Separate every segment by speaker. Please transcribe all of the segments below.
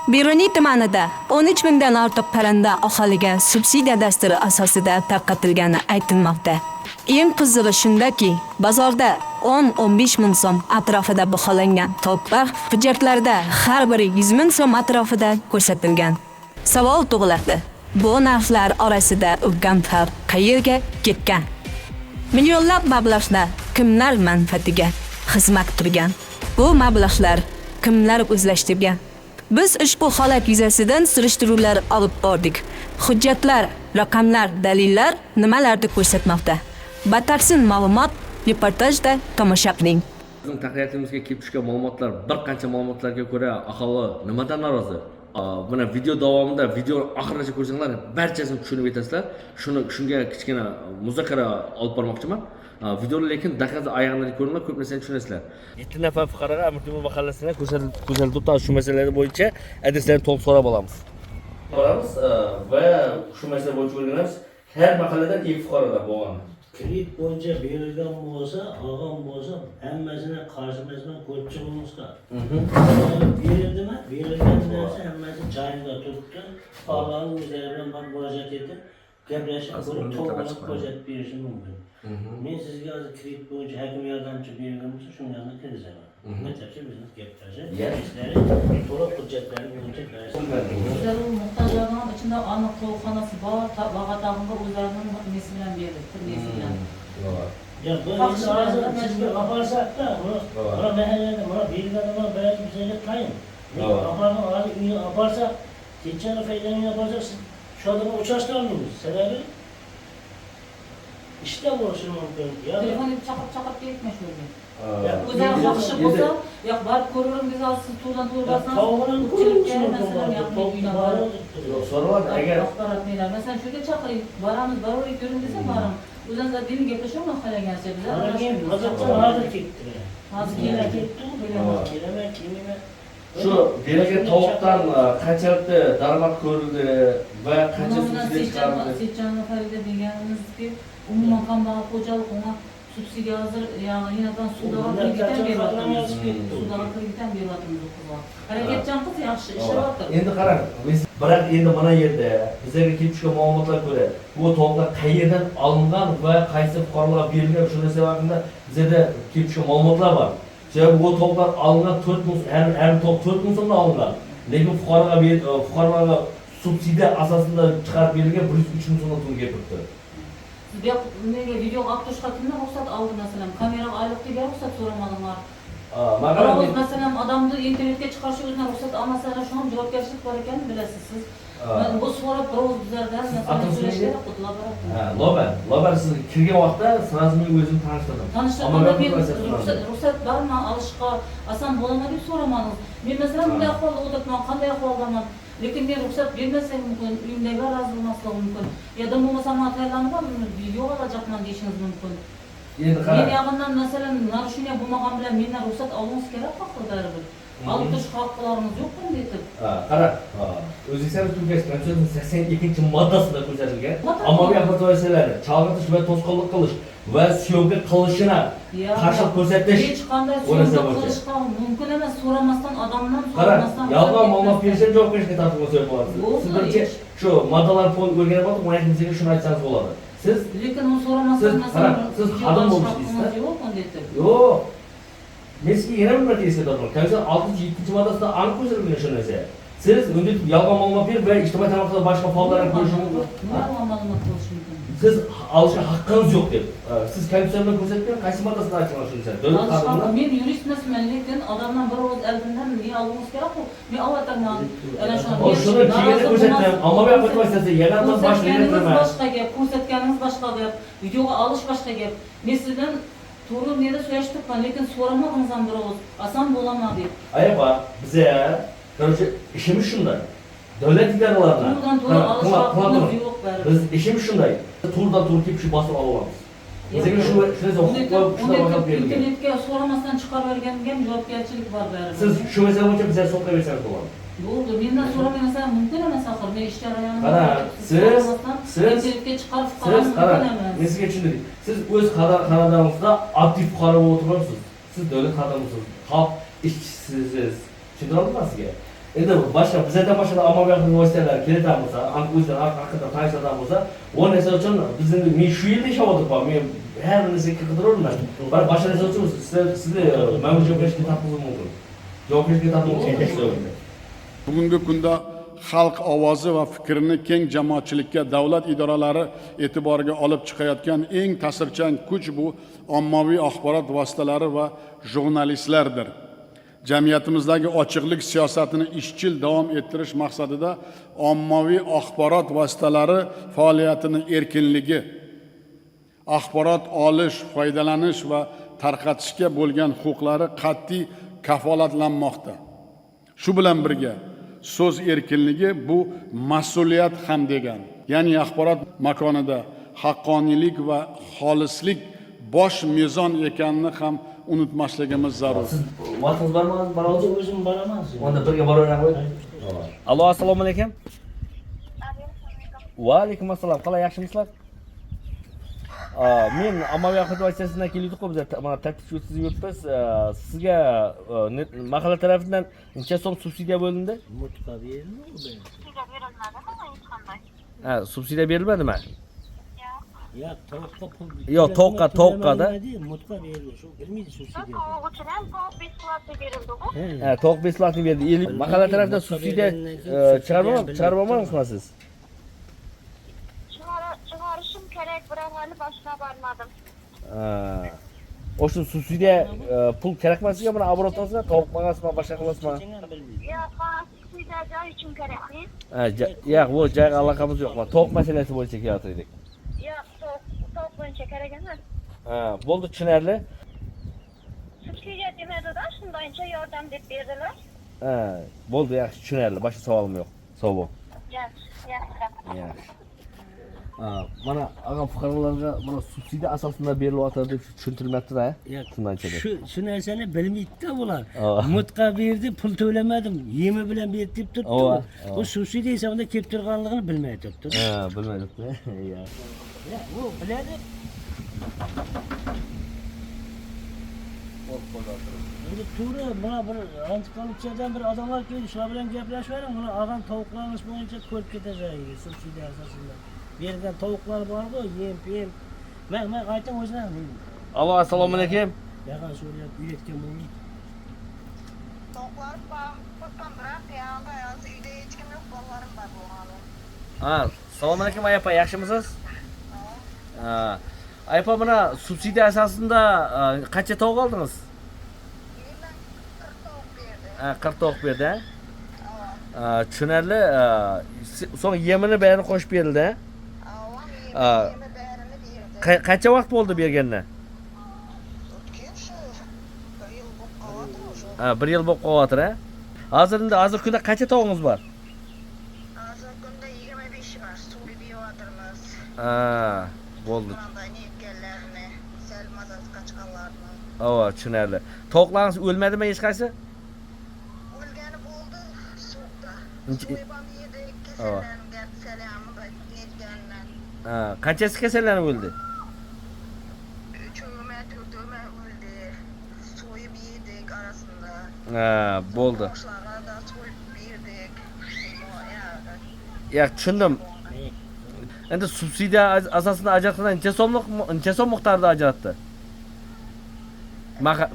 Speaker 1: Beruniy tumanida 13 mingdan ortiq parranda aholiga subsidiya dasturi asosida tarqatilgani aytilmoqda. Eng qizig'i shundaki, bozorda 10-15 ming so'm atrofida baholangan to'plar hujjatlarda har biri 100 ming so'm atrofida ko'rsatilgan. Savol tug'iladi. Bu narxlar orasida urgan farq qayerga ketgan? Millionlab mablag'lar kimlar manfaatiga xizmat qilgan? Bu mablag'lar kimlar o'zlashtirgan? Biz ushbu holat yuzasidan surishtiruvlar olib bordik. Hujjatlar, raqamlar, dalillar nimalarni ko'rsatmoqda? Batafsil ma'lumot reportajda tomosha qiling.
Speaker 2: Bizning taqdirimizga kelib tushgan ma'lumotlar, bir qancha ma'lumotlarga ko'ra aholi nimadan norozi? Buni video davomida, video oxirigacha ko'rsanglar, barchasini tushunib yetasizlar. Shunga kichkina muzokara olib bormoqchiman. Videoni lekin daqiqasi oyog'ini ko'ringlar, ko'p narsani tushunasizlar. 7 nafar fuqaroga Amirtemur mahallasidan ko'rsatilib turgan shu masalalar bo'yicha adreslarni to'liq so'rab olamiz. Boramiz va shu masala bo'yicha o'rganamiz. Har mahalladan 2 fuqarolar bo'lgan.
Speaker 3: Kredit bo'yicha berilgan bo'lsa, olgan bo'lsa, hammasini qarshimizdan ko'rib chiqishimizga. Berildimi? Berilgan narsa hammasi joyida turibdi. Fuqarolar o'zlari bilan murojaat etib, gaplashib ko'rib, to'g'ri ko'rsatib berishi mumkin. Men sizga hozir kredit bo'yicha hakim yordamchi bergan bo'lsa, shundan kirizaman. Maktabcha bizni gaplashib, ishlari to'liq hujjatlarni bo'yicha
Speaker 4: o'zlarining muhtojlarning ichida aniq to'lqonasi bor, vaqatlarida o'zlarining nesi bilan berdi, nesi bilan.
Speaker 3: Ya bu hozir sizga aparsak-da, mana mahallada mana belgilada mana bayat bizga qiyin. Apargan hozir uyni aparsak, kechani foydalanib aparsak, siz shu odamga uchrashtira olmaysiz. Sababi ishda bo'lishi mumkin.
Speaker 4: Telefonni chaqib ketma shu yerga. O'zlari xohishi bo'lsa, yo'q borib ko'raverim biz siz turdan turbasan.
Speaker 2: So'rayapti agar
Speaker 4: axborot beradi. Masalan, shu yerga chaqiring, boramiz, borib ko'ring desa boraman. O'zingizlar dening gaplashib xohlagancha bizlar.
Speaker 3: Hozir ketdi.
Speaker 4: Hozir ketdi,
Speaker 3: kelmay.
Speaker 2: Shu berilgan tovuqdan qanchalikda daromad ko'rildi va qancha subsidiya chiqarildi?
Speaker 4: Sechani farida deganimizki, umuman kambag'al xo'jalik unga subsidiya hozir ya'ni sudag'a kreditdan beryapmiz. Sudag'a kreditdan beryapmiz qizlar. Harakatchan qiz yaxshi ishlayapti.
Speaker 2: Endi qarang, biroq endi mana yerda bizlarga kelib tushgan ma'lumotlarga ko'ra, bu tovuqlar qayerdan olingan va qaysi fuqarolarga berilgan shu narsa haqida bizda kelib tushgan ma'lumotlar bor. Çünkü bu toplar alınan 4 ming, her top 4 ming so'mdan alınan. Lekin fuqarolarga subsidiya asosida chiqarib berilgan 103 ming so'mdan pul kelibdi.
Speaker 4: Siz nega video olib turishga kimdan ruxsat oldi masalan? Kameraga olishga ruxsat so'ramadinglar. Biroz masalan odamni internetga chiqarish uchun ruxsat olmasalar, shu ham javobgarchilik bor ekanini bilasiz siz. Men bu so'rab biroz bizlardan masalan so'rashga qutlabarat.
Speaker 2: Lobar siz kirgan vaqtda sразу men o'zim tanishtirdim.
Speaker 4: Tanishtirganda men ruxsat bormi olishga oson bo'ladimi deb so'ramadingiz. Men masalan bunday ahvolda o'tiribman, qanday ahvoldaman? Lekin men ruxsat bermasam mumkin, uyimdagilar rozi bo'lmasligi mumkin. Yo'da bo'lmasa men tayyorlanib video olajaqman deyishingiz mumkin.
Speaker 2: Endi qarang.
Speaker 4: Men yaqindan masalan narusheniya bo'lmagan bilan mendan ruxsat olingiz kerak faqat. Olib turish haqqlarimiz yo'q-ku deb.
Speaker 2: Qarang. O'zbekiston Respublikasi Konstitutsiyasining 82-moddasida ko'rsatilgan ommaviy axborot vositalari chalg'itish va to'sqinlik qilish va syomka qilishini qarshi ko'rsatish.
Speaker 4: Hech qanday syomka qilishga mumkin emas, so'ramasdan odamdan so'ramasdan.
Speaker 2: Yolg'on ma'lumot berishga javob berishga tartib qo'yib bo'ladi. Sizlarcha shu moddalar o'rganib olib, mana kimsaga shuni aytsangiz bo'ladi. Siz
Speaker 4: lekin u so'ramasdan masalan
Speaker 2: siz xodim bo'lishingizda yo'q. Men sizga yana bir marta eslatib o'taman. Konstitutsiya 6-7 moddasida aniq ko'rsatilgan shu narsa. Siz unda yolg'on ma'lumot berib va ijtimoiy tarmoqlarda boshqa faollarga ko'rish mumkin.
Speaker 4: Yolg'on ma'lumot bo'lishi mumkin.
Speaker 2: Siz olishga haqqingiz yo'q deb. Siz konstitutsiyadan ko'rsatgan qaysi moddasida aytgan shu narsa? Davlat xodimi.
Speaker 4: Men yurist emasman, lekin odamdan bir o'z oldindan ne olishimiz kerak-ku. Men avvaldan ana
Speaker 2: shuni keyinga ko'rsatdim. Ommaviy axborot vositasi yana
Speaker 4: boshqa gap, ko'rsatganingiz boshqa gap, videoga olish boshqa gap. Men sizdan to'g'ri neda so'rashtirman, lekin so'ramadingiz ham biroz oson bo'laman deb.
Speaker 2: Ayapa, biza, короче, ishimiz shunday. Davlat idoralaridan biz ishimiz shunday. Turdan tur kelib shu bosib olamiz. Bizga shu narsa berilgan.
Speaker 4: Internetga so'ramasdan chiqarib berganga ham javobgarchilik bor baribir.
Speaker 2: Siz shu masala bo'yicha bizga so'qqa bersangiz bo'ladi.
Speaker 4: Bo'ldi, mendan so'ramaysam mumkin emas axir. Men ish jarayonida
Speaker 2: internetga chiqarib qaraman. Men sizga tushuntiring. Siz o'z xonadoningizda aktiv fuqaro bo'lib o'tiribsiz. Siz davlat xodimisiz, xalq ishchisiz. Tushundira oldimmi sizga? Endi boshqa bizdan boshqa ommaviy axborot vositalar keladigan bo'lsa, o'zidan haqida tanishadigan bo'lsa, u narsa uchun bizni men shu yerda yashayotibman, men har bir narsaga qidirmayman. Bir boshqa narsa uchun sizni mana bu javobgarlikka tortishim mumkin. Javobgarlikka tortishim mumkin.
Speaker 5: Bugungi kunda xalq ovozi va fikrini keng jamoatchilikka davlat idoralari e'tiboriga olib chiqayotgan eng ta'sirchan kuch bu ommaviy axborot vositalari va jurnalistlardir. Jamiyatimizdagi ochiqlik siyosatini izchil davom ettirish maqsadida ommaviy axborot vositalari faoliyatini erkinligi, axborot olish, foydalanish va tarqatishga bo'lgan huquqlari qat'iy kafolatlanmoqda. Shu bilan birga so'z erkinligi bu mas'uliyat ham degan. Ya'ni axborot makonida haqqoniylik va xolislik bosh mezon ekanini ham unutmasligimiz zarur.
Speaker 2: Siz vaqtingiz bormi? Boramiz.
Speaker 3: O'zim boraman.
Speaker 2: Onda birga boraveramiz. Allo, assalomu alaykum. Va alaykum assalom. Qalay, yaxshimisizlar? Men ommaviy axborot vositasidan keldik-ku, biz mana taftish o'tkazib yuribmiz. Sizga mahalla tarafidan necha so'm subsidiya bo'lindi?
Speaker 3: Mutqa berildi.
Speaker 6: Subsidiya berilmadimi hech qanday?
Speaker 2: Ha, subsidiya berilmadimi?
Speaker 3: Ya tovuqqa pul.
Speaker 2: Yo'q, tovuqqa-da.
Speaker 3: Mutqa berildi. Shu bilmaydi subsidiya.
Speaker 6: Tovuq uchun ham tovuq besklavta berildi-ku.
Speaker 2: Ha, tovuq beslatni berdi. Mahalla tarafidan subsidiya chiqarmamoqchisiz siz?
Speaker 6: Chiqarishim kerak, biroq hali boshqa bormadim.
Speaker 2: O'sha subsidiya pul kerakmi sizga? Buni oborot olsizmi, tovuq bagasizmi, boshqa qilasizmi?
Speaker 6: Yo'q, subsidiya joy uchun kerakmi?
Speaker 2: Yo'q, bu joyga aloqamiz yo'q. Tovuq masalasi bo'yicha kelyapti edik.
Speaker 6: Yo'q, tovuq bo'yicha kerak emas.
Speaker 2: Bo'ldi, tushunarli.
Speaker 6: Subsidiya demadi-da, shundaycha yordam deb berdilar.
Speaker 2: Bo'ldi, yaxshi, tushunarli. Boshqa savolim yo'q. Sog' bo'l.
Speaker 6: Yaxshi.
Speaker 2: Mana ag'am fuqarolarga mana subsidiya asosida berilyapti deb tushuntirilmoqda-da.
Speaker 3: Shu narsani bilmaydi-da bular. Mutqa berdi, pul to'lamadim, yemi bilan berdi deb turibdi. Bu subsidiya hisobida kelib turganligini bilmay turibdi.
Speaker 2: Bilmaydi.
Speaker 3: Ya, u biladi. Endi to'g'ri, mana bir antikorrupsiyadan bir odamlar keldi, shular bilan gaplashib, mana ag'am tovuqlarimiz bo'yicha ko'rib ketadi, subsidiya asosida. Bergan tovuqlar bor-ku, yem. Men qaytdim o'zim.
Speaker 2: Allo, assalomu alaykum.
Speaker 3: Yaqin so'rab uyatgan bo'ldi.
Speaker 6: Tovuqlar qo'rqqan biroq, yangi uyda hech kim yo'q, bolalarim bor bo'ladi.
Speaker 2: Assalomu alaykum ayapa, yaxshimisiz? Ayapa, mana subsidiya asosida qancha tovuq oldingiz?
Speaker 6: 40 tovuq berdi.
Speaker 2: 40 tovuq berdi. Tushunarli. So'ng yemini barini qo'shib berildi. Qancha vaqt bo'ldi bergandan? 1 yil bo'lib qoldi. Hozir kunda qancha tovuqingiz bor?
Speaker 6: Hozir kunda 25 bor. Suvga beyotirmiz.
Speaker 2: Bo'ldi.
Speaker 6: Netganlarni, sal mazasi qochganlarni.
Speaker 2: Tushunarli. Tovuqlaringiz o'lmadimi hech qaysi?
Speaker 6: O'lgani bo'ldi suvda. Suv yedik, kasallangan, salamga netganlar.
Speaker 2: Qanchasi kasallanib o'ldi?
Speaker 6: 3'üme, 4'üme öldü. Soyup yedik arasında.
Speaker 2: Bo'ldi.
Speaker 6: Boşlara da soyup yedik.
Speaker 2: Yo'q, tushundim. Endi subsidiya asosida ajratgan necha so'm miqdorda ajratdi?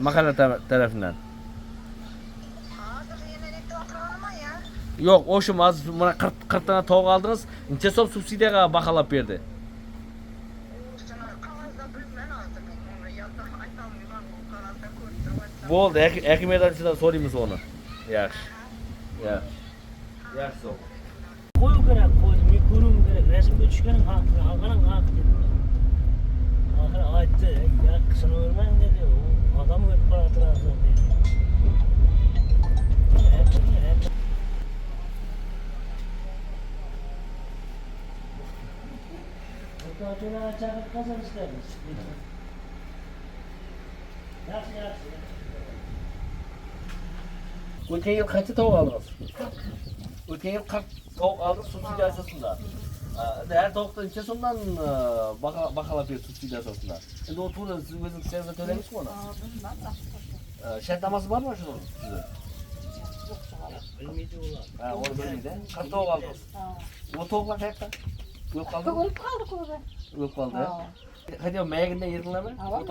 Speaker 2: Mahalla tarafidan.
Speaker 6: Hazır yenilikte oturalım ya.
Speaker 2: Yo'q, o'sha hozir mana 40 tane tovuq oldingiz, necha so'm subsidiyaga baholab berdi?
Speaker 6: Sana kavazda bilmem lazım. Onu yatta aytamıyorum. Kavazda koyduğum.
Speaker 2: Bo'ldi, hokimiyatdan so'raymiz uni. Yaxshi. Yaxshi so'q.
Speaker 3: Qo'yu kerak, men ko'rum kerak. Rasmga tushganim haqli, haqaning haq dedi. Oxiri aytdi, ya qisinavermang dedi. U odam o'lib qoladi dedi. Otalar chaqirib qazan istamiz. Yaxshi.
Speaker 2: O'tgan yil qancha tovuq oldingiz? O'tgan yil 40 tovuq oldingiz subsidiya asosida. Her tovuqdan necha so'mdan baholab berdi subsidiya asosida. Endi o to'g'ri siz o'zingiz hisobga to'laysizmi uni? Shartnomasi bormi shu?
Speaker 6: Yok,
Speaker 3: Bilmeydi ular.
Speaker 2: Ha, onu bilmeydi. Kaç tavuk aldınız? O tavuklar kaçta? Ölüp kaldı mı?
Speaker 7: O'lib qoldi ko'zi.
Speaker 2: Ölüp kaldı. Hadi o mayagında yedinlermi?
Speaker 7: Avval bir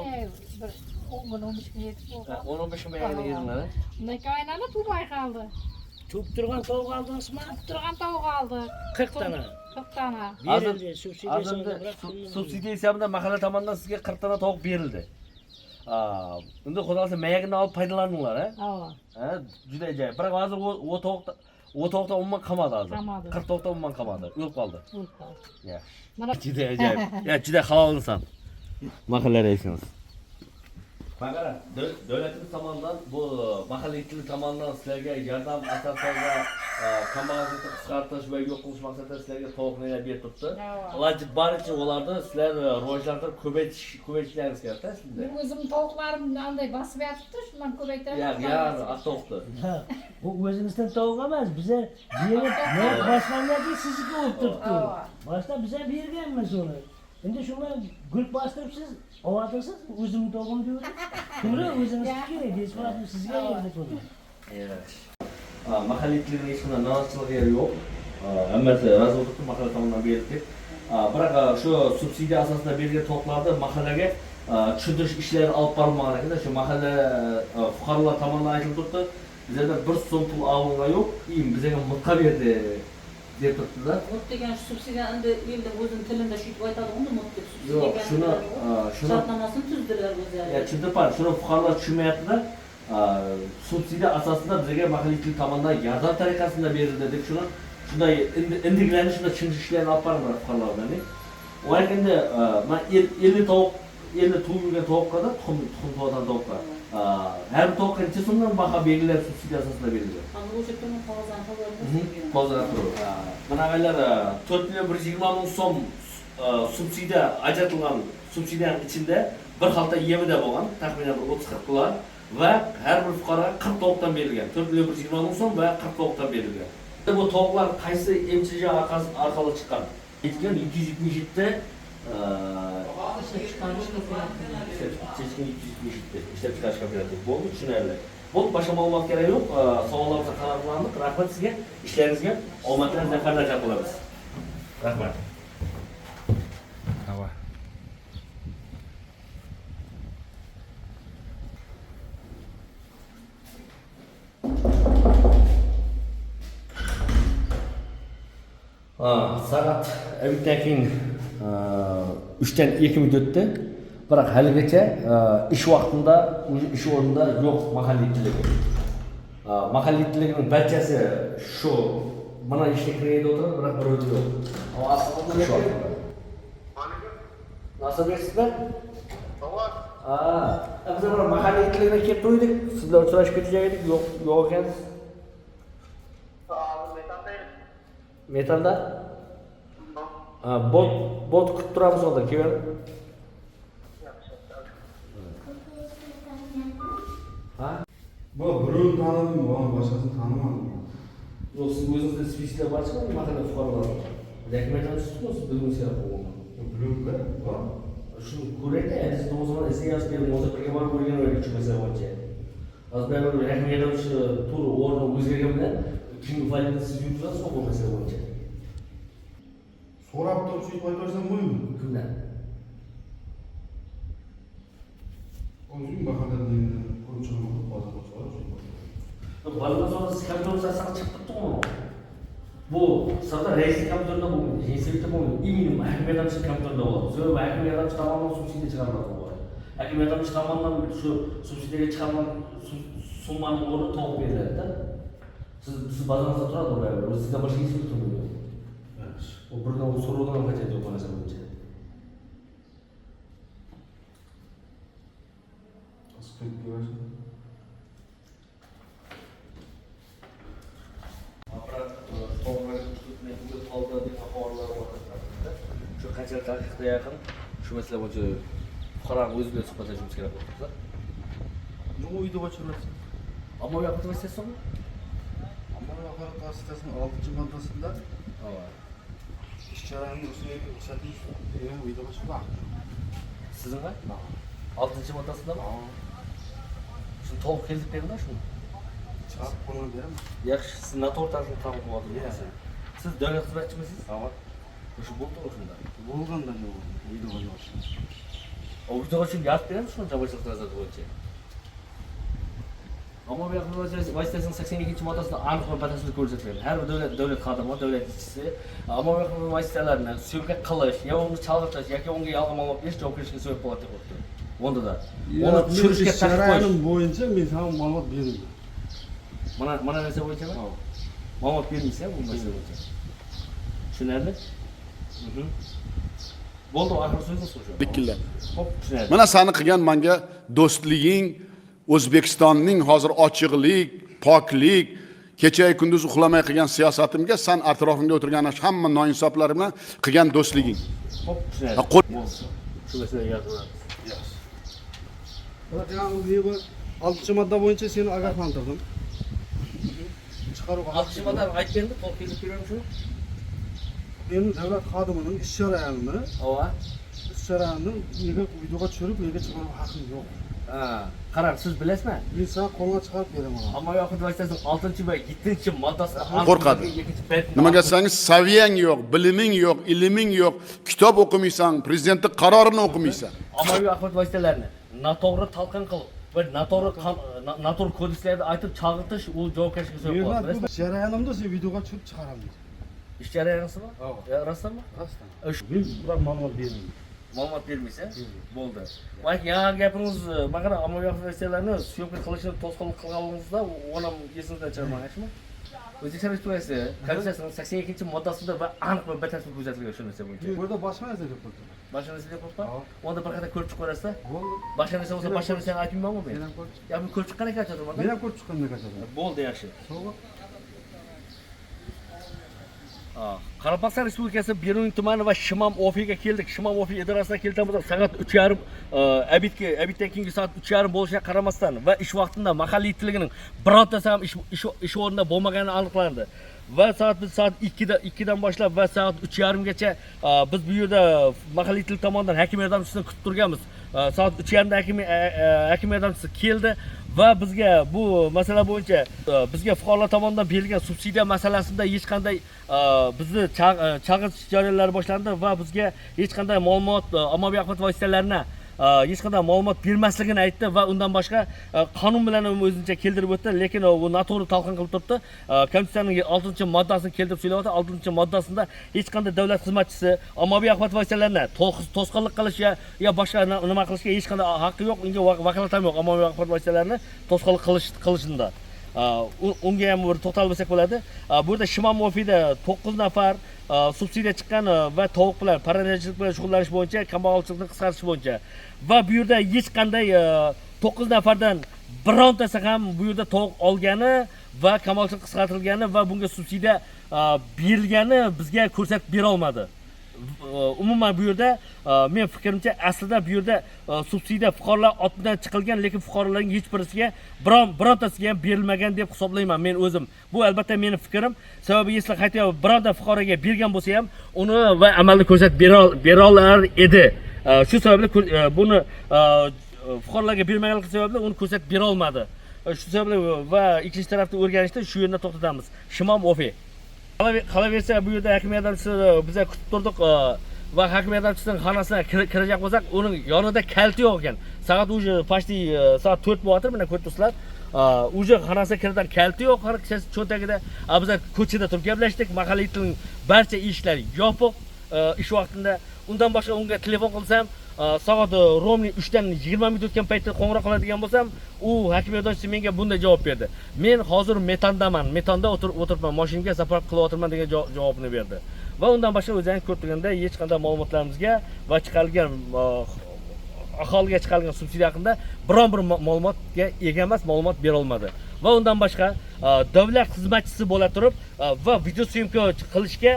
Speaker 7: 10 kun 15 kun yetib bo'ldi.
Speaker 2: 10-15 mayagında yedinler.
Speaker 7: Undan keyin aylanib tug'may qoldi.
Speaker 3: Tup turgan tavuk aldыңызmı?
Speaker 7: Turgan tovuq oldik.
Speaker 3: 40 tane.
Speaker 7: 40 tane.
Speaker 3: Verildi. Subsidiya
Speaker 2: Az
Speaker 3: sonunda
Speaker 2: önce
Speaker 3: bırak.
Speaker 2: subsidiya hesabında mahalle tomonidan sizga 40 tane tavuk berildi. Unda xudo qalasa mayagini olib foydalandinglar, ha? Ha, juda ajoyib. Biroq hozir o tovuqdan umuman qolmadi hozir.
Speaker 7: Qolmadi.
Speaker 2: 40 tovuqdan umuman qolmadi. O'lib qoldi.
Speaker 7: O'lib qoldi.
Speaker 2: Yaxshi.
Speaker 7: Mana
Speaker 2: Juda ajoyib. Ya juda halol inson. Mahalla raisimiz. Bagara, davlatimiz tomonidan bu mahalliy ittilik tomonidan sizlarga yordam asosida kambag'allikni qisqartirish va yo'q qilish maqsadida sizlarga tovuqlar berib turibdi. Iloji boricha ularni sizlar rivojlantirib ko'paytishlaringiz kerak-da sizlar.
Speaker 7: men o'zim tovuqlarimni anday bosib yotibdi, shundan ko'paytiraman.
Speaker 2: Ya, tovuqni.
Speaker 3: Ha, bu o'zimizdan tavuk emas, bize berib, ne boshqalarga sizniki olib turibdi. Boshqa bize berganmiz uni. Endi shuni gul bostırıp siz ovatasiz, o'zimni tavug'im deydi. To'g'ri, o'zingizniki, beshbaq sizga berdik uni.
Speaker 2: Mahalliy ittilikning hech qanday nozchilig'i yo'q. Hammasi razvodlikni mahalla tomonidan berildi. Biroq shu subsidiya asosida berilgan tovuqlarni mahallaga tushuntirish ishlari olib borilmagan ekan. Shu mahalla fuqarolar tomonidan aytilib turibdi. Bizlarda 1 so'm pul olingan yo'q. Bizga mutqa berdi deb turibdi-da.
Speaker 4: Mut degan shu subsidiya endi endi o'zini tilida shuyib aytadi, uni mut deb
Speaker 2: Yo'q,
Speaker 4: subsidiya.
Speaker 2: shuni
Speaker 4: shartnomasini tuzdilar o'zlari.
Speaker 2: Ya tushuntirib, shuni fuqarolar tushunmayapti-da. Subsidiya asosida bizga mahalliy ittilik tomonidan yordam tariqasida berildi deb shunday indiglarni shunday tushuntirishlarni olib boraman fuqarolardan. U endi men 50 tovuq 50 tug'ilgan tovuqqa tuxum tovuqdan tovuqqa har bir tovuqqa necha so'mdan baho belgilab subsidiya asosida berilgan.
Speaker 4: Hozir o'sha kuni qog'ozdan xabar
Speaker 2: Hozir turib. Mana avvallar 4.120 so'm subsidiya ajratilgan subsidiyaning ichida bir xalta yemida bo'lgan, taxminan 30-40 pullar va har bir fuqaroga 40 tovuqdan berilgan. 4.120 so'm va 40 tovuqdan berilgan. Bu tovuqlar qaysi emchija orqali chiqqan? Aytgan 277 ta ishlab chiqarish kooperativ bo'ldi, tushunarli. Bo'ldi, boshqa ma'lumot kerak yo'q. Savollarimizga qarab qilamiz. Rahmat sizga, ishlaringizga omadlar, zafarlar tilab qolamiz. Rahmat. Hava. Saat evden keyin 3'ten 2 minut o'tdi. Biroq haligacha ish vaqtida, ish o'rnida yo'q mahalliy ittilik. Mahalliy ittilikning barchasi shu mana ishga kirganda o'tirib, biroq bir o'zi yo'q. Nasıl sizlar? Biz bir mahalliy ittilikdan kelib turdik. Sizlar uchrashib ketgan edik, yo'q ekansiz. Metalda? Bot kutib turamiz onda, kelib. Ha?
Speaker 8: Bu birini tanıdım, başkasını tanımadım.
Speaker 2: Yo'q, siz o'zingizda speslar bormi mahalla fuqarolar? Dokumentlarni tutibsiz, bilgingiz kerak bo'lgan.
Speaker 8: Bilimda bor.
Speaker 2: Shuni ko'raylik, siz o zaman SMS berib, o'zi birga borib o'rganaylik shu masala bo'yicha. Hozir men rahmiyatdan shu tur o'rni o'zgargan bilan kimga foydani siz yurtasiz bu masala bo'yicha.
Speaker 8: So'rab turib shu qo'yib bo'lmaydi.
Speaker 2: Kimdan?
Speaker 8: O'zing mahalladan ko'rib chiqaman, hozir so'rab.
Speaker 2: Baladan sonra siz kompüterden sana çıktık mı? Bu sırada reislik kompüterinde bulundu, cinsiyette bulundu. Eminim hakim adamcı kompüterinde olur. Sonra hakim adamcı tamamen subsidiye çıkarmadı bu arada. Hakim adamcı tamamen şu subsidiye çıkarman sunmanın orada tavuk verirler de. Siz bazınızda turadi oraya, o sizden başka hiçbir tutmuyor. O buradan o sorudan kaç ediyor bana sen önce.
Speaker 8: Sıkıntı görüyorsun.
Speaker 2: Şu qanchalik daqiqaga yaqin shu masala bo'yicha fuqaroning o'zi bilan suhbatlashishimiz kerak bo'ldi.
Speaker 8: Nima uyda o'chirasiz?
Speaker 2: Ammo yoqib istaysanmi?
Speaker 8: Ammo yoqib tasdiqlasini 6-moddasida ish jarayonini ustiga ko'rsatish uyda o'chirlar.
Speaker 2: Sizinmi? 6-moddasida? Shu to'liq keltirib berdilar shuni.
Speaker 8: chiqarib qo'lga beraman.
Speaker 2: Yaxshi, siz noto'g'ri tarzda qabul qilyapsiz. Siz davlat xizmatchimisiz? Ha. O'sha bo'ldi o'shunda.
Speaker 8: Bo'lganda nima bo'ldi? Videoga yo'q.
Speaker 2: O'zida uchun gap beramiz shuni jamoatchilik nazorati bo'yicha. Ommaviy axborot vositasining 82-moddasida aniq va batafsil ko'rsatilgan. Har bir davlat xodimi, davlat ishchisi ommaviy axborot vositalarini syomka qilish, yo uni chalg'itish yoki unga yolg'on ma'lumot berish javobgarlikka sabab bo'ladi deb o'tdi. Onda uni tushirishga
Speaker 8: taqiqlash bo'yicha men ham ma'lumot berdim.
Speaker 2: Mana narsa bo'yichami? Ma'lumot bermaysiz bu masala bo'yicha. Tushunarli? Bo'ldi, oxir so'zingiz shu.
Speaker 5: Likillar.
Speaker 2: Xo'p, tushunarli.
Speaker 5: Mana seni qilgan menga do'stliging, O'zbekistonning hozir ochiqlik, poklik, kecha kunduz uxlamay qilgan siyosatimga sen atrofimda o'tirgan hamma noinsoflar bilan qilgan do'stliging.
Speaker 2: Xo'p, tushunarli. Bo'ldi. Shu masalaga yozamiz.
Speaker 8: Biroq bu 6-modda bo'yicha seni ogohlantirdim. Chiqaruv
Speaker 2: Alqishmadan aytganda to'liq kelib ko'ramiz shuni.
Speaker 8: Men davlat xodimining ish jarayonini,
Speaker 2: Ova.
Speaker 8: ish jarayonini nega videoga tushirib, nega chiqaruv haqqim yo'q.
Speaker 2: Qarang, siz bilasizmi?
Speaker 8: Men sana qo'lga chiqarib beraman.
Speaker 2: Ommaviy axborot vositasining 6 va 7-moddasida
Speaker 5: Qo'rqadi. Nimaga desangiz, saviyang yo'q, biliming yo'q, ilming yo'q, kitob o'qimaysan, prezidentning qarorini o'qimaysan.
Speaker 2: Ommaviy axborot vositalarini noto'g'ri talqin qilib va noto'g'ri kodekslarni aytib chalg'itish u javobgarlikka sabab bo'ladi.
Speaker 8: Men bu jarayonimda sen videoga tushirib chiqaraman.
Speaker 2: Ish jarayonimi? Rostmi?
Speaker 8: Rostdan.
Speaker 2: Men biror ma'lumot bermayman. Ma'lumot bermaysa, bo'ldi. Va yangi gapingiz, mana ommaviy axborot vositalarini syomka qilishni to'sqinlik qilganingizda, o'nam esimdan chiqarmoqchimi? O'zbekiston Respublikasi Konstitutsiyasining 82-moddasida va aniq va batafsil ko'rsatilgan shu narsa bo'yicha.
Speaker 8: Bu yerda boshqa narsa deb qo'ydim.
Speaker 2: Boshqa narsa deb qo'yibman. Onda bir qadar ko'rib chiqarasiz.
Speaker 8: Bo'ldi.
Speaker 2: Boshqa narsa bo'lsa, boshqa narsani aytmaymanmi men?
Speaker 8: Men ham ko'rib chiqdim.
Speaker 2: Ya men ko'rib chiqqan ekan
Speaker 8: Men ham ko'rib chiqqandan kachaman.
Speaker 2: Bo'ldi, yaxshi.
Speaker 8: Sog'liq.
Speaker 2: Qoraqalpog'iston Respublikasi Beruniy tumani va Shimom ofiga keldik. Shimom ofi idorasiga kelganimizda soat 3:30 abitdan keyingi soat 3:30 bo'lishiga qaramasdan va ish vaqtida mahalliy tiligining birortasi ham ish o'rnida bo'lmagani aniqlandi. Va biz soat 2dan boshlab va soat 3:30 gacha biz bu yerda mahalliy til tomonidan hakim yordamchisini kutib turganmiz. Soat 3:30 da hakim yordamchisi keldi va bizga bu masala bo'yicha bizga fuqarolar tomonidan berilgan subsidiya masalasida hech qanday bizni chalg'itish jarayonlari boshlandi va bizga hech qanday ma'lumot ommaviy axborot vositalarini hech qanday ma'lumot bermasligini aytdi va undan boshqa qonun bilan o'zincha keltirib o'tdi, lekin u noto'g'ri talqin qilib turibdi. Konstitutsiyaning 6-moddasini keltirib so'ylayapti. 6-moddasida hech qanday davlat xizmatchisi ommaviy axborot vositalarini to'sqinlik qilish yo boshqa nima qilishga hech qanday haqqi yo'q, unga vakolat ham yo'q ommaviy axborot vositalarini to'sqinlik qilishida. Unga ham bir to'xtalib o'tsak bo'ladi. Bu yerda Shimom ofida 9 nafar subsidiya chiqqan va tovuq bilan parrandachilik bilan shug'ullanish bo'yicha kambag'alchilikni qisqartirish bo'yicha va bu yerda hech qanday 9 nafardan birontasi ham bu yerda tovuq olgani va kambag'alchilik qisqartirilgani va bunga subsidiya berilgani bizga ko'rsatib bera olmadi. Umuman bu yerda men fikrimcha aslida bu yerda subsidiya fuqarolar otidan chiqilgan, lekin fuqarolarning hech birisiga birontasiga ham berilmagan deb hisoblayman men o'zim. Bu albatta mening fikrim. Sababi eslar qaytayapman, bironta fuqaroga bergan bo'lsa ham uni va amalda ko'rsatib bera olar edi. Shu sababli buni fuqarolarga bermaganligi sababli uni ko'rsatib bera olmadi. Shu sababli va ikkinchi tarafda o'rganishda shu yerda to'xtatamiz. Shimom ofi. Qolaversa bu yerda hakim yordamchisi biza kutib turdik va hakim yordamchisining xonasiga kirajak bo'lsak, uning yonida kalti yo'q ekan. Soat уже почти soat 4 bo'lyapti, mana ko'ribsizlar. Уже xonasiga kirgan kalti yo'q, har ikkisi cho'ntagida. Biz ko'chada turib gaplashdik, mahalliy tilning barcha eshiklari yopiq ish vaqtida. Undan boshqa unga telefon qilsam, soat ровно 3 dan 20 minut o'tgan paytda qo'ng'iroq qiladigan bo'lsam, u hakim yordamchisi menga bunday javob berdi. Men hozir metandaman, metanda o'tiribman, mashinaga zapravka qilyapman degan javobni berdi. Va undan boshqa o'zingiz ko'rib turganda hech qanday ma'lumotlarimizga va chiqarilgan aholiga chiqarilgan subsidiya haqida biron bir ma'lumotga ega emas, ma'lumot bera olmadi. Va undan boshqa davlat xizmatchisi bo'la turib va video syomka qilishga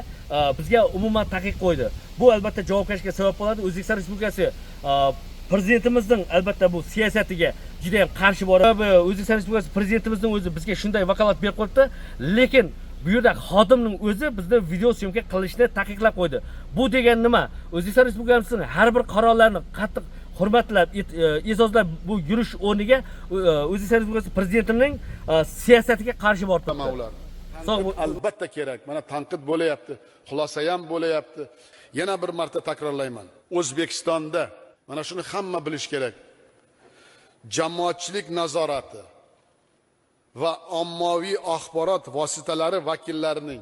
Speaker 2: bizga umuman taqiq qo'ydi. Bu albatta javobgarlikka sabab bo'ladi. O'zbekiston Respublikasi prezidentimizning albatta bu siyosatiga juda ham qarshi boradi. O'zbekiston Respublikasi prezidentimizning o'zi bizga shunday vakolat berib qo'ydi, lekin bu yerda xodimning o'zi bizni video syomka qilishni taqiqlab qo'ydi. Bu degan nima? O'zbekiston Respublikasining har bir qarorlarini qattiq hurmatlab, e'zozlab bu yurish o'rniga O'zbekiston Respublikasi prezidentining siyosatiga qarshi borib turibdi.
Speaker 5: ular. Tanqid albatta kerak. Mana tanqid bo'layapti, xulosa ham bo'layapti. Yana bir marta takrorlayman. O'zbekistonda mana shuni hamma bilish kerak. Jamoatchilik nazorati va ommaviy axborot vositalari vakillarining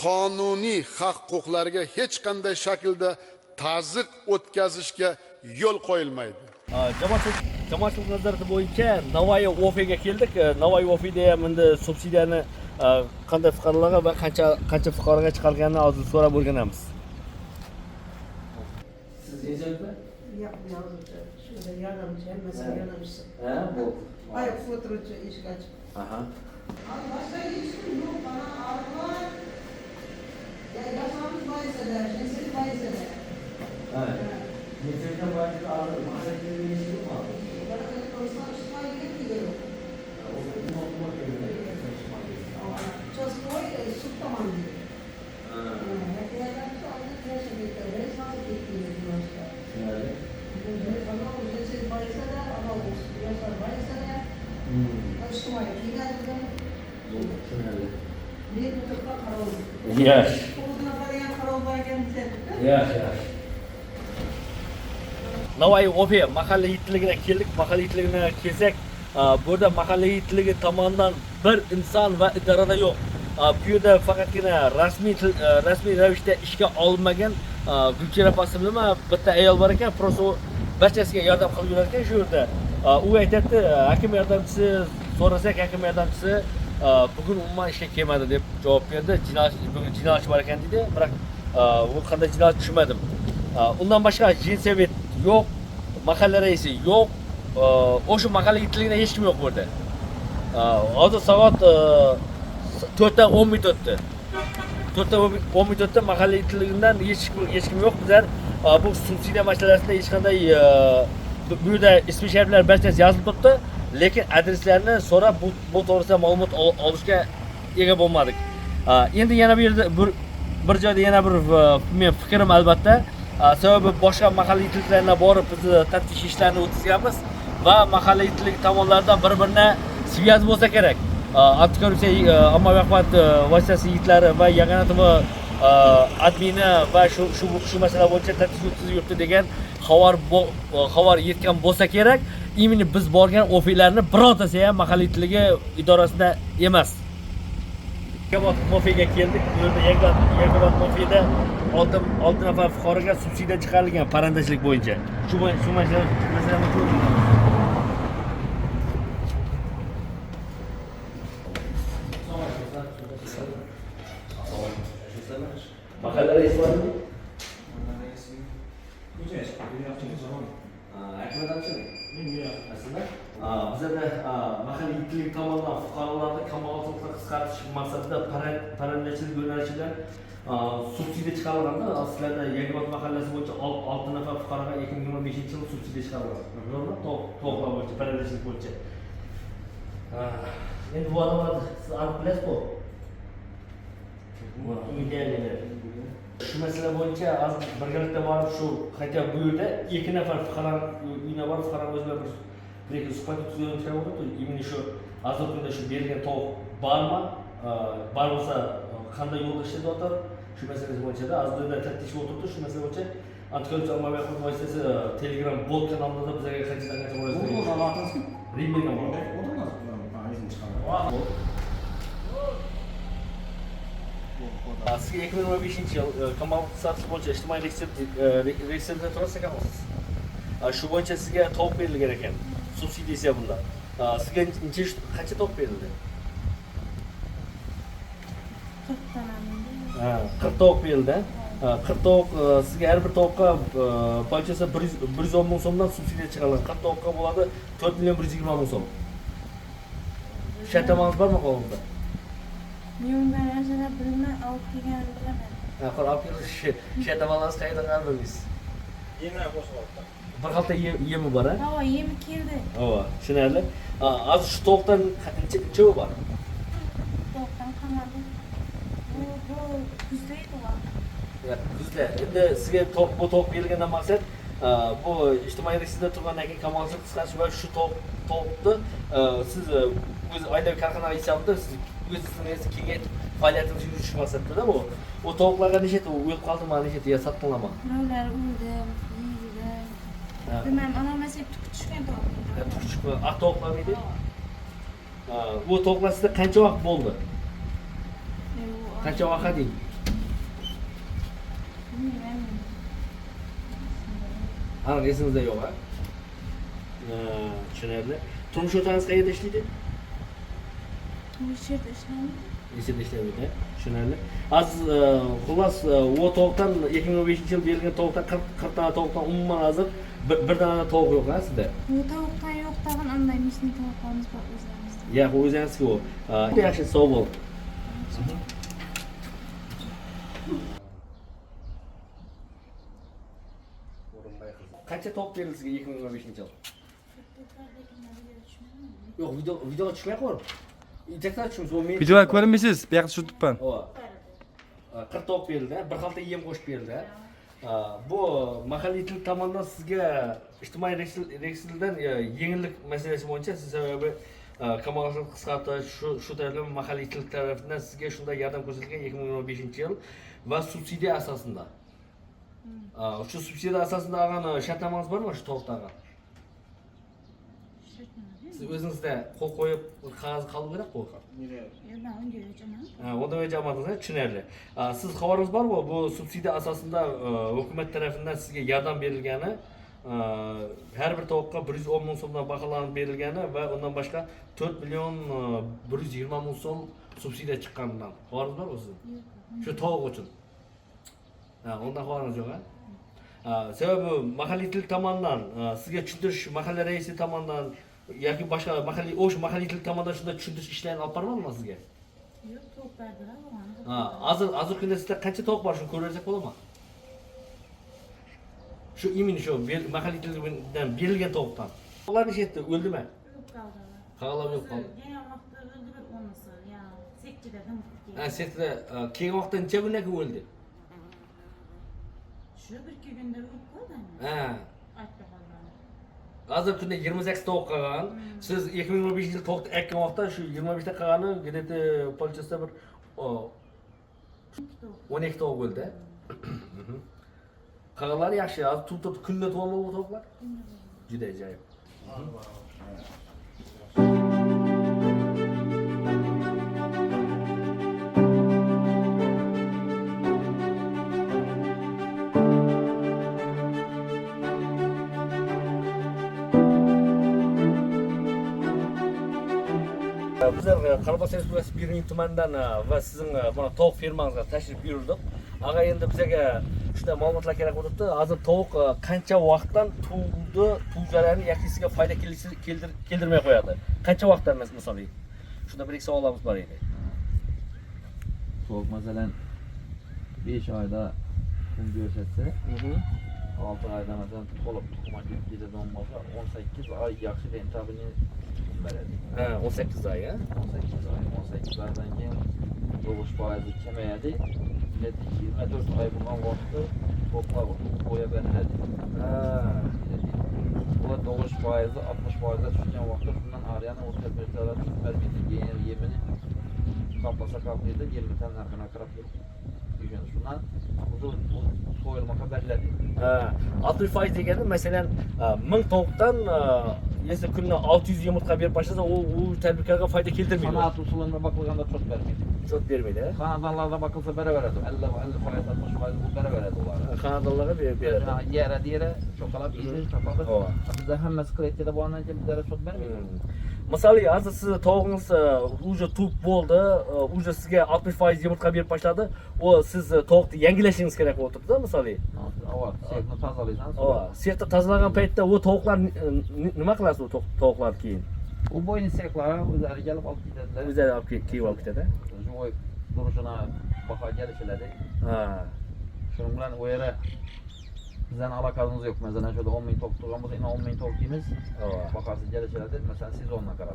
Speaker 5: qonuniy haq-huquqlariga hech qanday shaklda ta'ziq o'tkazishga yo'l qo'yilmaydi.
Speaker 2: Jamoatchilik nazorati bo'yicha Navoiy OFga keldik. Navoiy OFda ham endi subsidiyani qanday fuqarolarga va qancha fuqaroga chiqarganini hozir so'rab o'rganamiz. Siz yechimmi?
Speaker 9: Yardımcı, şöyle yardımcı, mesela yardımcısı.
Speaker 2: Ha, bu.
Speaker 9: Ayak fotoğrafçı, işgaç.
Speaker 2: Aha.
Speaker 9: Başka ilişkim yok, bana ağrılar. Ya yaşamız bayseler, cinsel bayseler.
Speaker 2: Evet. Cinselden başka ağrı, mahallede bir ilişki yok mu?
Speaker 9: Bana öyle konuşma, çıkmaya gidiyor. Çalışmayı süt tamam diyor. Hepinlerden şu anda kreşe bekliyor. Nasıl bekliyor bu başka?
Speaker 2: Evet.
Speaker 9: Ama o cinsel bayseler, ama o yaşar bayseler. Çalışmayı gidiyor. Bir tutukla karol.
Speaker 2: Yaş.
Speaker 9: Oğuzuna parayan karol varken bize.
Speaker 2: Yaş. Navoiy OP mahalla yigitligine keldik. Mahalla yigitligine kelsak, burada mahalla yigitligi tomonidan bir inson va idorada yo'q. Bu yerda faqatgina rasmiy ravishda ishga olinmagan Gulchehra Qosimova bitta ayol bor ekan, просто barchasiga yordam qilib yurar ekan shu yerda. U aytadi, hakim yordamchisi so'rasak, hakim yordamchisi bugun umuman ishga kelmadi deb javob berdi. Bugun jinoyatchi bor ekan dedi, biroq bu qanday jinoyat tushunmadim. Undan boshqa jinsovet yo'q, mahalla raisi yo'q. O'sha mahalla yigitligida hech kim yo'q bu yerda. Hozir soat 4:10 minut o'tdi. 4:10 minut o'tdi, mahalla yigitligidan hech kim yo'q. Bizlar bu subsidiya masalasida hech qanday bu yerda ismi shariflar barchasi yozilib turibdi, lekin adreslarni so'rab bu to'g'risida ma'lumot olishga ega bo'lmadik. Endi yana bir yerda bir joyda yana bir men fikrim albatta, sababi boshqa mahalla yigitliklarga borib biz taftish ishlarini o'tkazamiz va mahalla yigitligi tomonlaridan bir-birini sviyaz bo'lsa kerak. Antikorrupsiya ommaviy axborot vositasi yigitlari va Yagona TV admini va shu masala bo'yicha taftish o'tkazib yuribdi degan xabar yetgan bo'lsa kerak. Imini biz borgan ofislarni birortasi ham mahalla yigitligi idorasida emas. Yagona Mofiga keldik. Bu yerda Yagona Mofida 6 nafar fuqaroga subsidiya chiqarilgan parrandachilik bo'yicha. Shu masalani ko'rdik. Mahalla raisi bormi? Mahalla raisi. Aytmadimmi? Aslida bizda mahalla yigitlik tomonidan fuqarolarni kambag'al to'plarni qisqartirish maqsadida parrandachilik yo'nalishida subsidiya chiqarilganda, aslida Yagona mahallasi bo'yicha 6 nafar fuqaroga 2025-yil subsidiya chiqarilgan. To'g'rimi? To'g'ri bo'yicha parrandachilik bo'yicha. Endi bu odamlarni siz aniq bilasizmi? Shu masala bo'yicha birgalikda borib shu hatto bu yerda 2 nafar fuqaro uyina borib fuqaro o'zlari bir suhbat o'tkazayotgan bo'ldi. Imini shu azot kunda shu berilgan tovuq bormi? Bor bo'lsa qanday yo'lda ishlayapti? Shu masala bo'yicha aslida taftish o'tirdi. Shu masala bo'yicha antikorrupsiya ommaviy axborot vositasi Telegram bot kanalida bizga qancha bo'ladi? Bu xabarimiz Rimga bordi. Sizga 2025-yil kambag'al qisqartirish bo'yicha ijtimoiy reyestrda turasiz ekansiz. Shu bo'yicha sizga tovuq berilgan ekan. Subsidiyasi bunda. Sizga qancha tovuq berildi?
Speaker 7: 40 tane.
Speaker 2: 40 tovuq berildi. 40 tovuq sizga har bir tovuqqa barchasi 110 ming so'mdan subsidiya chiqarilgan. 40 tovuqqa bo'ladi 4 million 120 ming so'm. Shartnomangiz bormi qo'lingizda?
Speaker 7: Yo'ndan ajrab bilmay olib kelganini bilaman.
Speaker 2: Olib kelish shartnomangiz qayerdan qildingiz?
Speaker 3: Yemlar qo'shildi.
Speaker 2: Bir xalta yemi bor, ha?
Speaker 7: Ha, yemi keldi.
Speaker 2: Ova, tushunarli. Hozir shu tovuqdan necha bor?
Speaker 7: Tovuqdan qamadi. Bu kuzda edi.
Speaker 2: Kuzda. Endi sizga bu tovuq berilgandan maqsad Bu ijtimoiy resursda turgandan keyin kamoqchilik qisqarish va shu tovuqni siz o'z oilaviy korxona hisobida siz o'zingiz kelgan faoliyatingizni yuritish maqsadida bu. O tovuqlarga necha o'lib qoldimi, necha deya sotdinglarmi?
Speaker 7: Birovlar o'ldi, yeydi. Bilmem, anam hep tushgan tovuq.
Speaker 2: Turchiq aq tovuqlar mıydı? Bu tovuqlar sizda qancha vaqt bo'ldi? Qancha vaqt deydi? Aniq esingizda yo'q, ha? Tushunarli. Turmush o'rtog'ingiz qayerda ishlaydi?
Speaker 7: Bu yerda ishlaydi.
Speaker 2: Lisede ishlaydi, tushunarli. Hozir xullas o tovuqdan 2015-yil berilgan tovuqdan 40 dona tovuqdan umuman hozir bir dona tovuq yo'q, ha sizda?
Speaker 7: Bu tovuqdan yo'q, tag'in anday misli tovuqlarimiz bor o'zimizda.
Speaker 2: Ya, o'zingizga u. Yaxshi, sog' bo'l. Qancha tovuq berildi sizga 2015-yil? Yo'q, video chiqmay qo'yib. İtekler çünkü o
Speaker 10: Videolar ko'rmaysiz, bu yoqda tutibman.
Speaker 2: O 40 tovuq berildi, bir xalta yem qo'shib berildi. Bu mahalliy til tomonidan sizga ijtimoiy resurslardan yengillik masalasi bo'yicha siz sababi kamoqchilik qisqartirish shu tarafdan mahalliy til tarafidan sizga shunday yordam ko'rsatilgan 2015-yil va subsidiya asosida. Shu subsidiya asosida olgan shartnomangiz bormi shu tovuqlarga? Siz o'zingizda qo'l qo'yib qog'oz qolib kerak-ku. Onda o'jamadingiz, tushunarli. Siz xabaringiz bormi bu subsidiya asosida hukumat tomonidan sizga yordam berilgani, har bir tovuqqa 110 ming so'mdan baholanib berilgani va undan boshqa 4 million 120 ming so'm subsidiya chiqqanidan. Xabaringiz bormi sizning? Shu tovuq uchun. Ondan xabaringiz yo'q, ha? Sababi mahalliy til tomonidan sizga tushuntirish mahalla raisi tomonidan yoki boshqa mahalliy til tomonidan shunday tushuntirish ishlarini olib bormadimi sizga?
Speaker 7: Yo'q, tovuq berdilar.
Speaker 2: Hozir kunda sizda qancha tovuq bor, shuni ko'rsak bo'ladimi? Shu imini shu mahalliy tildan berilgan tovuqdan. Ular necha etdi, o'ldimi?
Speaker 7: Yo'q qoldilar.
Speaker 2: Qolganlar yo'q qoldi.
Speaker 7: Yana vaqtda o'ldi bir onasi, ya sekkidadan o'tdi.
Speaker 2: Sekda keyin vaqtda necha kundan keyin o'ldi?
Speaker 7: Shu bir ikki kunda o'lib qoldi. Aytdi qolgan.
Speaker 2: Hozir kunda 28 tovuq qolgan. Siz 2015-yil tovuqni ekkan vaqtda shu 25 ta qolgani где-то полчаса bir 12 tovuq o'ldi. Qolganlar yaxshi, hozir tutib kunda tug'ildi bu tovuqlar. Juda ajoyib. Bizler Qarabağ Respublikası Birinci tumanidan va sizning mana tovuq fermangizga tashrif buyurdik. Ag'a endi bizga shunday ma'lumotlar kerak bo'libdi. Hozir tovuq qancha vaqtdan tug'ildi, tug'ilganlarni yakisiga foyda keltirmay qo'yadi. Qancha vaqtdan misol? Shunda bir ikki savollarimiz bor edi.
Speaker 11: Tovuq masalan 5 oyda kun ko'rsatsa, 6 oyda masalan to'liq tuxum keladigan bo'lsa 18 oy yaxshi rentabelni beradi.
Speaker 2: 18 oy, ha?
Speaker 11: 18 oydan keyin tug'ish foizi kamayadi. 24 oy bo'lgan vaqtda tovuqlar qo'ya beriladi. Bu tug'ish foizi 60% tushgan vaqtda bundan ariyani o'tkazib beradi. Yemini kaplasa kaplaydı, 20 tane narxına qarab turgan. Shundan uzun so'yilmoqqa beriladi.
Speaker 2: 60% degani masalan 1000 tovuqdan yesa kunni 600 yumurta berib boshlasa, u tadbirkorga foyda keltirmaydi.
Speaker 11: Qanoat usuluna bakılganda çok vermeydi.
Speaker 2: Çok vermeydi.
Speaker 11: Kanadonlarda bakılsa beraveradi. 50% 60% bu beraveradi ular.
Speaker 2: Kanadonlarga beradi.
Speaker 11: Yere çok alab yeydi, tapadı. Bizde hammasi qilayotganda bu andan bizlere çok vermeydi.
Speaker 2: Misali hozir siz tovuğunuz уже tug'ib bo'ldi, уже sizga 60% yumurta berib boshladi. O siz tovuqni yangilashingiz kerak bo'lib turibdi, misali.
Speaker 11: Ava, sexni tozalaysan.
Speaker 2: Sexni tozalagan paytda o tovuqlar nima qilasiz, o tovuqlar keyin?
Speaker 11: U bo'yni sexlar o'zlari kelib olib ketadilar.
Speaker 2: O'zlari olib kelib olib ketadi.
Speaker 11: Joy duruşuna baqa kelishiladi. Shuning bilan o yere bizden alakamız yok. Mesela şöyle 10 bin tok tuğan olsa yine 10 bin tok deyimiz. Bakarsın gelişelerde mesela sezonla karar.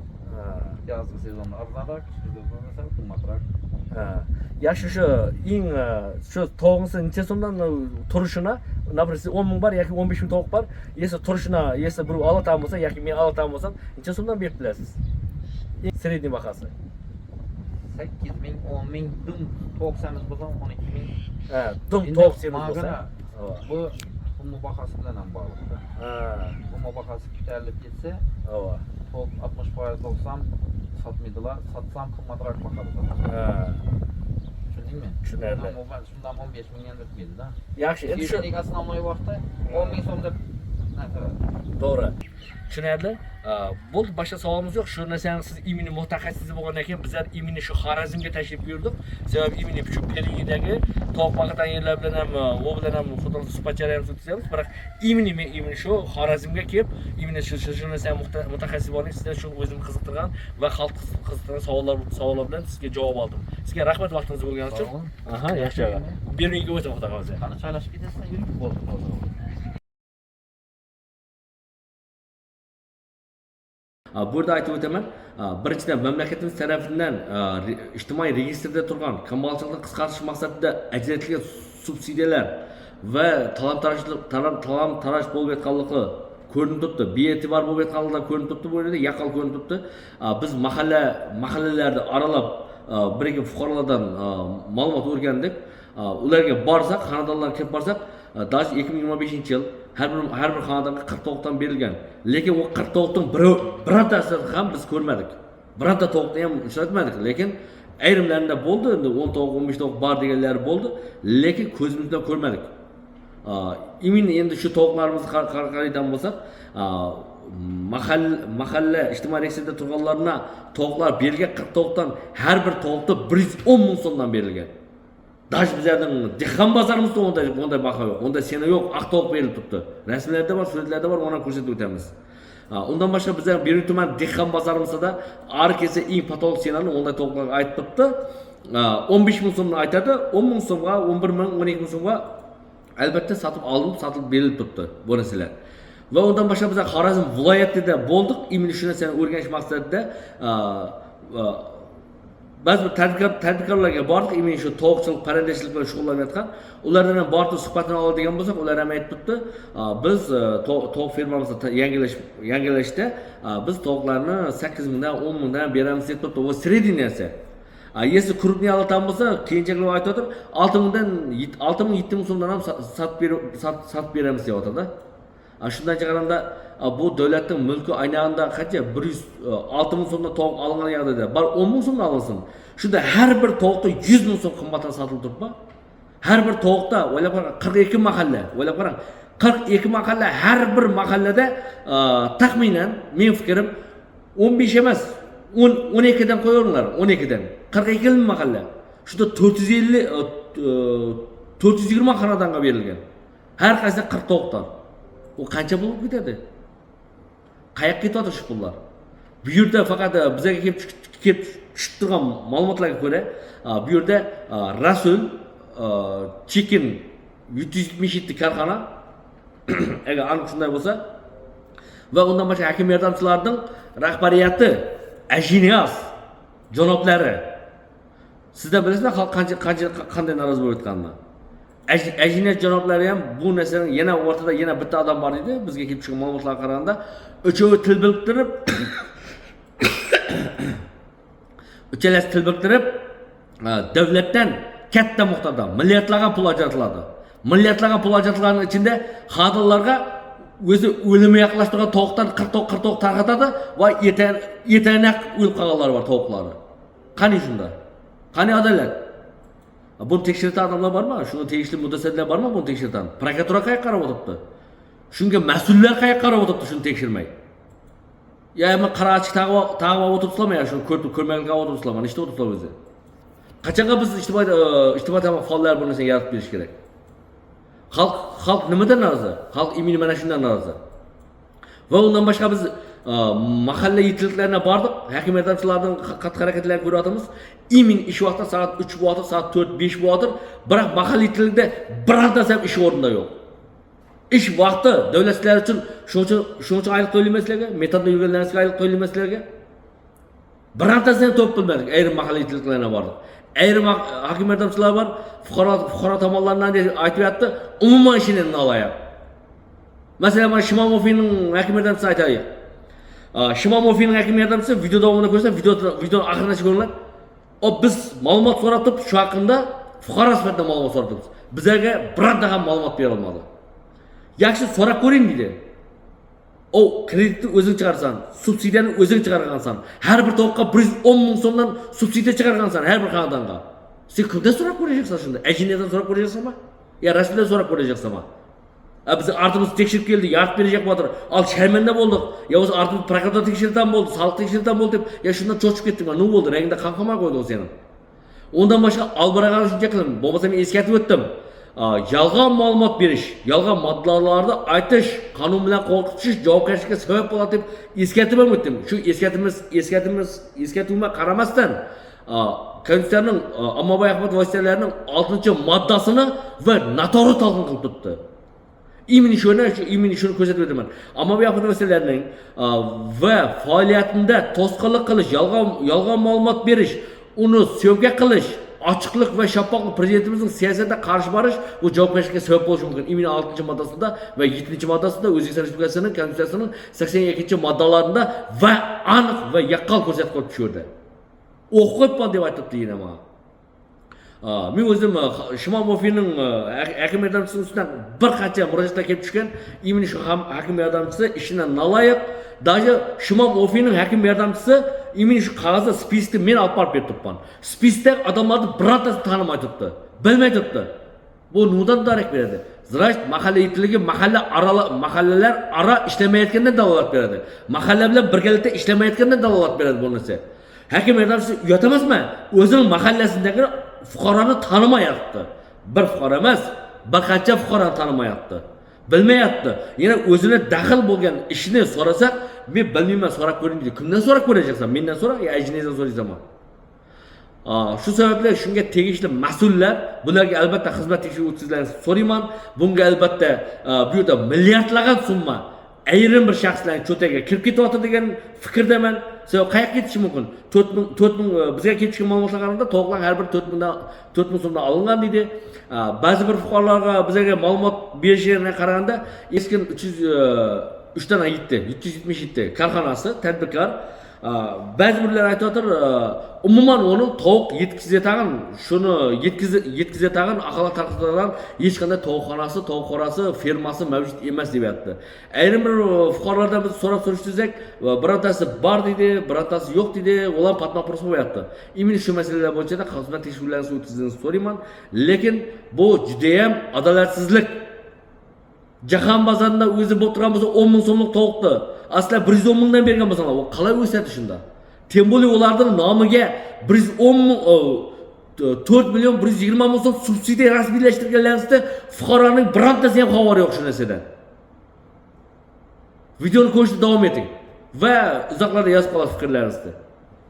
Speaker 11: Yazgı sezonla arınarak, kışkı sezonla mesela kumatarak.
Speaker 2: yaxshi shu eng shu tovuqni necha so'mdan turishini, например, 10 ming bor yoki 15 ming tovuq bor, yesa turishini, yesa bir olatan bo'lsa yoki men olatan bo'lsam, necha so'mdan berib bilasiz? Eng sredniy bahasi.
Speaker 11: 8 ming, 10 ming dum to'qsamiz bo'lsa 12 ming.
Speaker 2: Ha, dum tovuq semiz bo'lsa.
Speaker 11: Bu umum bahası bilan ham bog'liqda. Umum bahası ko'tarilib ketsa, tovuq 60% olsam sotmaydilar, sotsam qimmatroq bahada sotadi. Tushundingmi?
Speaker 2: Tushunarli.
Speaker 11: Shundan 15 mingdan o'tmaydi-da.
Speaker 2: Yaxshi, endi shu
Speaker 11: основной vaqtda 10 ming so'm deb
Speaker 2: to'g'ri. Tushunarli. Bo'ldi, boshqa savolimiz yo'q. Shu narsani siz imini mutaxassisi bo'lgandan keyin bizlar imini shu Xorazmga tashrif buyurdik. Sababi imini shu Belgiyadagi tovuq boqadigan yerlar bilan ham, u bilan ham xudo suhbat jarayonini o'tkazamiz. Biroq imini shu Xorazmga kelib, imini shu narsani mutaxassis bo'lgan, sizlar shu o'zimni qiziqtirgan va xalq qiziqtirgan savollar bilan sizga javob oldim. Sizga rahmat vaqtingiz bo'lgani uchun. Aha, yaxshi. Bermayga o'taman xudo xohlasa.
Speaker 11: qani chaylashib ketasan, yurib bo'ldi hozir.
Speaker 2: Bu yerda aytib o'taman, birinchidan mamlakatimiz tomonidan ijtimoiy reyestrda turgan kambag'alchilikni qisqartirish maqsadida ajratilgan subsidiyalar va talon-taroj bo'lib aytganligi ko'rinib turibdi. Bee'tibor bo'lib aytganligi ko'rinib turibdi, bu yerda yaqqol ko'rinib turibdi. Biz mahallalarda aralab birga fuqarolardan ma'lumot o'rgandik. Ularga borsak, xonadonlarga kirib borsak, даже 2025-yil har bir xonadonga 40 tovuqdan berilgan. Lekin o 40 tovuqdan birortasini ham biz ko'rmadik. Birorta tovuqni ham uchratmadik. Lekin ayrimlarida bo'ldi, endi 10 tovuq, 15 tovuq bor deganlari bo'ldi, lekin ko'zimizdan ko'rmadik. Endi shu tovuqlarimizni qaraydigan bo'lsak, mahalla ijtimoiy reyestrda turganlarga tovuqlar berilgan 40 tovuqdan har bir tovuqda 110 ming so'mdan berilgan. Daş bizlerden dehqon bozorimizda onday baho yo'q, onday sena yo'q, aq tovuq berilib turibdi. Rasmlarda bor, suratlarda bor, ona ko'rsatib o'tamiz. Undan boshqa bizlar Berun tuman dehqon bozorimizda ar kelsa eng patolog senani onday tovuqlarga aytib turibdi. 15 ming so'mni aytadi, 10 ming so'mga, 11 ming, 12 ming so'mga albatta sotib berilib turibdi bu narsalar. Va undan boshqa bizlar Xorazm viloyatida bo'ldik, imini shu narsani o'rganish maqsadida ba'zi bir tadbirkorlarga bordik, imini shu tovuqchilik, parrandachilik bilan shug'ullanayotgan. Ulardan ham borib suhbatini oladigan bo'lsak, ular ham aytib turibdi, biz tovuq fermamizni yangilashda biz tovuqlarni 8 mingdan, 10 mingdan beramiz deb turibdi. Bu sredniy narsa. Если крупный alatan bo'lsa, keyinchalik aytib 6 mingdan 7 ming so'mdan ham sotib beramiz deyapti-da. Shundan chiqqanda bu davlatning mulki aynaganda qancha 6 ming so'mdan tovuq olingan yerda bar 10 ming so'mdan olinsin. Shunda har bir tovuqda 100 ming so'm qimmatdan sotilib turibdi. Har bir tovuqda o'ylab qarang 42 mahalla, o'ylab qarang 42 mahalla, har bir mahallada taxminan men fikrim 15 emas, 12 dan qo'yaveringlar, 12 dan. 42 mahalla. Shunda 420 xonadonga berilgan. Har qaysi 40 tovuqdan. O qancha bo'lib ketadi? Qayoqqa ketadi shu pullar? Bu yerda faqat bizga kelib tushib turgan ma'lumotlarga ko'ra, bu yerda Rasul Chicken 177 korxona agar aniq shunday bo'lsa va undan boshqa hokim yordamchilarining rahbariyati Ajiniyas janoblari. Sizlar bilasizlar xalq qanday norozi bo'lib o'tganini. Ajiniyat janoblari ham bu narsaning yana o'rtada yana bitta odam bor edi. Bizga kelib chiqqan ma'lumotlarga qaraganda, uchovi til bildirib uchalasi til bildirib davlatdan katta miqdorda milliardlarga pul ajratiladi. Milliardlarga pul ajratilganning ichida xodimlarga o'zi o'limi yaqinlashtirgan tovuqdan 40 tovuq tarqatadi va yetaniq o'lib qolganlar bor tovuqlari. Qani shunda? Qani adalat? Bunu tekshirgan adamlar bormi? Shuni tegishli mutasaddilar bormi buni tekshirgan? Prokuratura qayerga qarab o'tiribdi? Shunga mas'ullar qayerga qarab o'tiribdi shuni tekshirmay? Ya men qarachik tag'ib o'tiribsizlarmi ya shuni ko'rmaganlarga o'tiribsizlarmi? Nechta o'tiribsizlar o'zi? Qachonga biz ijtimoiy faollar bu narsani yaratib berish kerak? Xalq nimadan norozi? Xalq imini mana shundan norozi. Va undan boshqa biz mahalla yetkiliklariga bordik, hokim yordamchilarining xatti-harakatlarini ko'ryapmiz. Imin ish vaqti soat 3 bo'ladir, soat 4-5 bo'ladir, biroq mahalla yetkilikda birortasi ham ish o'rnida yo'q. Ish vaqti davlatlar uchun shuncha oylik to'laymaslarga, metodda yurganlarga oylik to'laymaslarga birortasini to'p bilmadik. Ayrim mahalla yetkiliklarga bordik. ayrim hokim yordamchilar bor, fuqaro tomonlaridan deb aytyapti, umuman ishini nolayap. Masalan, men Shimomovning hokim yordamchisini aytaylik. Shimomovning hokim yordamchisi video davomida ko'rsa, video oxirigacha ko'ringlar. Biz ma'lumot so'rab turib, shu haqida fuqaro sifatida ma'lumot so'rab turibmiz. Bizlarga birorta ham ma'lumot bera olmadi. Yaxshi so'rab ko'ring dedi. O kreditni o'zing chiqarsan, subsidiyani o'zing chiqargansan. Har bir tovuqqa 110 ming so'mdan subsidiya chiqargansan har bir xonadonga. Sen kimdan so'rab ko'rayapsan shunda? Ajinadan so'rab ko'rayapsanmi? Yo rasmiydan so'rab ko'rayapsanmi? Biz artimiz tekshirib keldi, yardım berajak bo'lar. Al sharmanda bo'ldik. Yo o'zi artimiz prokuratura tekshirdan bo'ldi, soliq tekshirdan bo'ldi deb, ya shundan cho'chib ketdim. Nima bo'ldi? Rangda qon qamay qo'ydi o'zi yana. Ondan boshqa albarag'ani shuncha qildim. Bo'lmasa men eslatib o'tdim. Yolg'on ma'lumot berish, yolg'on moddalarni aytish, qonun bilan qo'rqitish javobgarlikka sabab bo'ladi deb eslatib o'tdim. Shu eslatuvga qaramasdan Konstitutsiyaning ommaviy axborot vositalarining 6-moddasini va noto'g'ri talqin qilib turibdi. Imini shuni ko'rsatib o'taman. Ommaviy axborot vositalarining va faoliyatida to'sqinlik qilish, yolg'on ma'lumot berish, uni sevga qilish, ochiqlik va shaffoqlik prezidentimizning siyosatiga qarshi borish bu javobgarlikka sabab bo'lishi mumkin. Imini 6-moddasida va 7-moddasida O'zbekiston Respublikasining Konstitutsiyasining 82-moddalarida va aniq va yaqqol ko'rsatib qo'yibdi shu yerda. O'qib deb aytibdi yana men. Men o'zim Shimomovning hokim yordamchisining ustidan bir qancha murojaatlar kelib tushgan. Imini shu ham hokim yordamchisi ishidan naloyiq. Даже Shimomovning hokim yordamchisi imini shu qog'ozda spiskni men olib borib beribman. Spiskda odamlarni birortasi tanimay turibdi, bilmay turibdi. Bu nimadan darak beradi? Zirash mahalla yetligi mahallalar ara ishlamayotgandan dalolat beradi. Mahalla bilan birgalikda ishlamayotgandan dalolat beradi bu narsa. Hokim yordamchisi uyat emasmi? O'zining mahallasidagi fuqaroni tanimayapti. Bir fuqaro emas, bir qancha fuqaroni tanimayapti. Bilmayapti. Yana o'zini daxl bo'lgan ishni so'rasak, men bilmayman, so'rab ko'ring deydi. Kimdan so'rab ko'rajaksan? Mendan so'ra, yo ajinadan so'raysanmi? Shu sababli shunga tegishli mas'ullar bularga albatta xizmat tekshiruvi o'tkazilishini so'rayman. Bunga albatta bu yerda milliardlagan summa ayrim bir shaxslarning cho'tagiga kirib ketyapti degan fikrdaman. Qayerga ketishi mumkin? 4000 bizga kelib chiqqan ma'lumotlarga qaraganda to'g'lan har bir 4000 so'mdan olingan deydi. Ba'zi bir fuqarolarga bizga ma'lumot berishiga qaraganda eskin 3 dan 777 korxonasi tadbirkor. Ba'zi birlar aytayotir, umuman uni tovuq yetkazayotgan, shuni yetkazayotgan axloq tarqatadigan hech qanday tovuqxonasi, tovuqxonasi, fermasi mavjud emas deyapti. Ayrim bir fuqarolardan biz so'rab surishtirsak, birortasi bor deydi, birortasi yo'q deydi, ular patma-purs bo'lyapti. Imini shu masalalar bo'yicha xizmat tekshiruvlarini o'tkazishni so'rayman, lekin bu juda ham adolatsizlik. Jahon bozorida o'zi bo'lib turgan bo'lsa 10 ming so'mlik tovuqni aslida 110 mingdan bergan bo'lsalar, u qalay o'sadi shunda? Temboli ularning nomiga 4 million 120 ming so'm subsidiya rasmiylashtirganlarida fuqaroning birontasi ham xabari yo'q shu narsadan. Videoni ko'rishda davom eting va izohlarda yozib qolasiz fikrlaringizni.